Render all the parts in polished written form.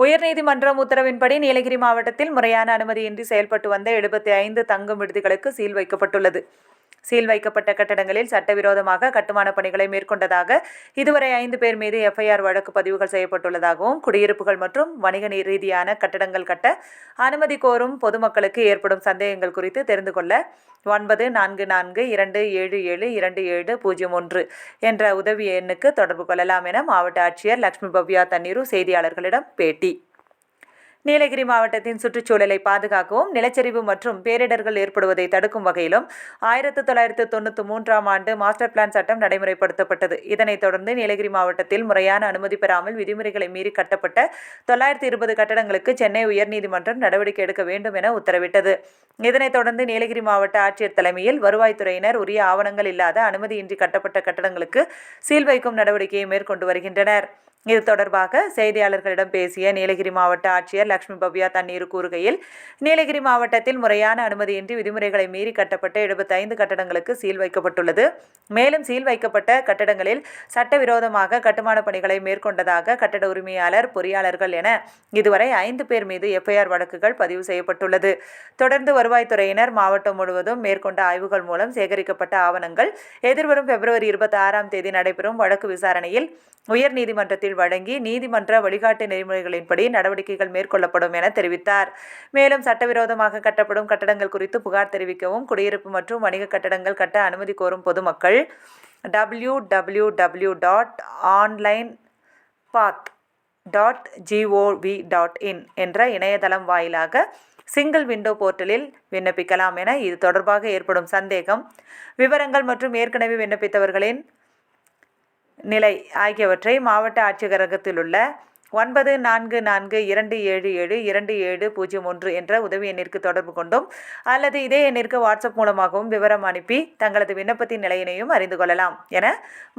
உயர்நீதிமன்றம் உத்தரவின்படி நீலகிரி மாவட்டத்தில் முறையான அனுமதியின்றி செயல்பட்டு வந்த 75 தங்கும் விடுதிகளுக்கு சீல் வைக்கப்பட்டுள்ளது. சீல் வைக்கப்பட்ட கட்டடங்களில் சட்டவிரோதமாக கட்டுமான பணிகளை மேற்கொண்டதாக இதுவரை 5 பேர் மீது எஃப்ஐஆர் வழக்கு பதிவுகள் செய்யப்பட்டுள்ளதாகவும், குடியிருப்புகள் மற்றும் வணிக ரீதியான கட்டடங்கள் கட்ட அனுமதி கோரும் பொதுமக்களுக்கு ஏற்படும் சந்தேகங்கள் குறித்து தெரிந்து கொள்ள 9442772701 என்ற உதவி எண்ணுக்கு தொடர்பு கொள்ளலாம் என மாவட்ட ஆட்சியர் லட்சுமி பவ்யா தண்ணீரு செய்தியாளர்களிடம் பேட்டி. நீலகிரி மாவட்டத்தின் சுற்றுச்சூழலை பாதுகாக்கவும், நிலச்சரிவு மற்றும் பேரிடர்கள் ஏற்படுவதை தடுக்கும் வகையிலும் 1993ஆம் ஆண்டு மாஸ்டர் பிளான் சட்டம் நடைமுறைப்படுத்தப்பட்டது. இதனைத் தொடர்ந்து நீலகிரி மாவட்டத்தில் முறையான அனுமதி பெறாமல் விதிமுறைகளை மீறி கட்டப்பட்ட 920 கட்டடங்களுக்கு சென்னை உயர்நீதிமன்றம் நடவடிக்கை எடுக்க வேண்டும் என உத்தரவிட்டது. இதனைத் தொடர்ந்து நீலகிரி மாவட்ட ஆட்சியர் தலைமையில் வருவாய்த்துறையினர் உரிய ஆவணங்கள் இல்லாத அனுமதியின்றி கட்டப்பட்ட கட்டடங்களுக்கு சீல் வைக்கும் நடவடிக்கையை மேற்கொண்டு வருகின்றனர். இது தொடர்பாக செய்தியாளர்களிடம் பேசிய நீலகிரி மாவட்ட ஆட்சியர் லட்சுமி பவ்யா தண்ணீரு கூறுகையில், நீலகிரி மாவட்டத்தில் முறையான அனுமதியின்றி விதிமுறைகளை மீறி கட்டப்பட்ட 75 கட்டடங்களுக்கு சீல் வைக்கப்பட்டுள்ளது. மேலும் சீல் வைக்கப்பட்ட கட்டடங்களில் சட்டவிரோதமாக கட்டுமான பணிகளை மேற்கொண்டதாக கட்டட உரிமையாளர், பொறியாளர்கள் என இதுவரை 5 பேர் மீது எஃப்ஐஆர் வழக்குகள் பதிவு செய்யப்பட்டுள்ளது. தொடர்ந்து வருவாய்த்துறையினர் மாவட்டம் முழுவதும் மேற்கொண்ட ஆய்வுகள் மூலம் சேகரிக்கப்பட்ட ஆவணங்கள் எதிர்வரும் பிப்ரவரி 26ஆம் தேதி நடைபெறும் வழக்கு விசாரணையில் உயர்நீதிமன்றத்தில் வழங்கி நீதிமன்ற வழிகாட்டு நெறிமுறைகளின்படி நடவடிக்கைகள் மேற்கொள்ளப்படும் என தெரிவித்தார். மேலும் சட்டவிரோதமாக கட்டப்படும் கட்டடங்கள் குறித்து புகார் தெரிவிக்கவும், குடியிருப்பு மற்றும் வணிக கட்டடங்கள் கட்ட அனுமதி கோரும் பொதுமக்கள் www.onlinepath.gov.in என்ற இணையதளம் வாயிலாக சிங்கிள் விண்டோ போர்ட்டலில் விண்ணப்பிக்கலாம் என, இது தொடர்பாக ஏற்படும் சந்தேகம், விவரங்கள் மற்றும் ஏற்கனவே விண்ணப்பித்தவர்களின் நிலை ஆகியவற்றை மாவட்ட ஆட்சியரகத்தில் உள்ள 9442772701 என்ற உதவி எண்ணிற்கு தொடர்பு கொண்டும் அல்லது இதே எண்ணிற்கு வாட்ஸ்அப் மூலமாகவும் விவரம் அனுப்பி தங்களது விண்ணப்பத்தின் நிலையினையும் அறிந்து கொள்ளலாம் என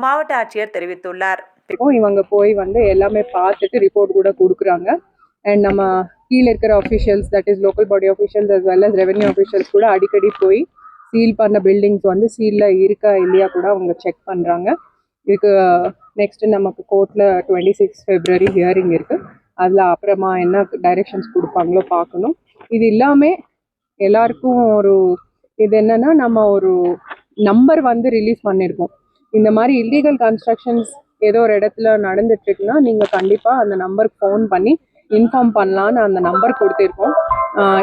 மாவட்ட ஆட்சியர் தெரிவித்துள்ளார். இவங்க போய் எல்லாமே பார்த்துட்டு ரிப்போர்ட் கூட கொடுக்குறாங்க. அண்ட் நம்ம கீழே இருக்கிற officials, that is local body officials as well as revenue officials கூட அடிக்கடி போய் சீல் பண்ண பில்டிங்ஸ் சீலில் இருக்கா இல்லையா கூட அவங்க செக் பண்ணுறாங்க. இதுக்கு நெக்ஸ்ட் நமக்கு கோர்ட்டில் 26 February ஹியரிங் இருக்குது. அதில் அப்புறமா என்ன டைரெக்ஷன்ஸ் கொடுப்பாங்களோ பார்க்கணும். இது இல்லாமல் எல்லாருக்கும் இது என்னென்னா, நம்ம ஒரு நம்பர் ரிலீஸ் பண்ணியிருக்கோம். இந்த மாதிரி இல்லீகல் கன்ஸ்ட்ரக்ஷன்ஸ் ஏதோ ஒரு இடத்துல நடந்துட்டுருக்குன்னா நீங்கள் கண்டிப்பாக அந்த நம்பருக்கு ஃபோன் பண்ணி இன்ஃபார்ம் பண்ணலான்னு அந்த நம்பர் கொடுத்துருக்கோம்.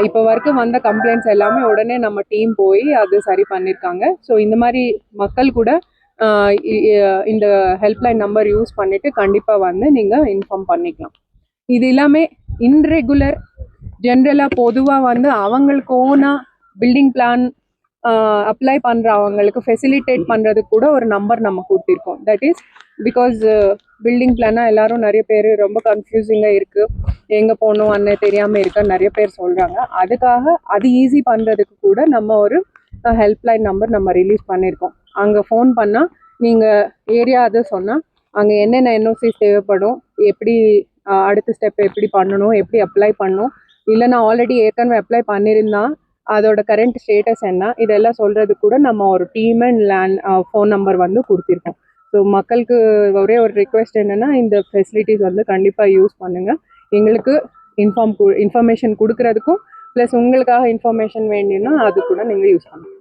இப்போ வரைக்கும் வந்த கம்ப்ளைண்ட்ஸ் எல்லாமே உடனே நம்ம டீம் போய் அது சரி பண்ணியிருக்காங்க. ஸோ இந்த மாதிரி மக்கள் கூட இந்த ஹெல்ப்லைன் நம்பர் யூஸ் பண்ணிவிட்டு கண்டிப்பாக நீங்கள் இன்ஃபார்ம் பண்ணிக்கலாம். இது இல்லாமல் இன்ரெகுலர் ஜென்ரலாக பொதுவாக அவங்களுக்கு ஓனாக பில்டிங் பிளான் அப்ளை பண்ணுற அவங்களுக்கு ஃபெசிலிட்டேட் பண்ணுறதுக்கு கூட ஒரு நம்பர் நம்ம கொடுத்துருக்கோம். தட் இஸ் பிகாஸ் பில்டிங் பிளானாக எல்லோரும் நிறைய பேர் ரொம்ப கன்ஃபியூசிங்காக இருக்குது, எங்கே போகணும் அண்ணன் தெரியாமல் இருக்க நிறைய பேர் சொல்கிறாங்க. அதுக்காக அது ஈஸி பண்ணுறதுக்கு கூட நம்ம ஒரு ஹெல்ப்லைன் நம்பர் நம்ம ரிலீஸ் பண்ணியிருக்கோம். அங்கே ஃபோன் பண்ணால் நீங்கள் ஏரியா அது சொன்னால் அங்கே என்னென்ன என்ஓசிஸ் தேவைப்படும், எப்படி அடுத்த ஸ்டெப் எப்படி பண்ணணும், எப்படி அப்ளை பண்ணணும், இல்லைன்னா ஆல்ரெடி ஏற்கனவே அப்ளை பண்ணியிருந்தா அதோட கரண்ட் ஸ்டேட்டஸ் என்ன, இதெல்லாம் சொல்கிறது கூட நம்ம ஒரு டீம் அண்ட் ஃபோன் நம்பர் கொடுத்துருக்கோம். ஸோ மக்களுக்கு ஒரே ஒரு ரிக்வெஸ்ட் என்னென்னா, இந்த ஃபெசிலிட்டிஸ் கண்டிப்பாக யூஸ் பண்ணுங்கள். எங்களுக்கு இன்ஃபர்மேஷன் கொடுக்கறதுக்கும் ப்ளஸ் உங்களுக்காக இன்ஃபர்மேஷன் வேணும்னா அது கூட நீங்கள் யூஸ் பண்ணுங்கள்.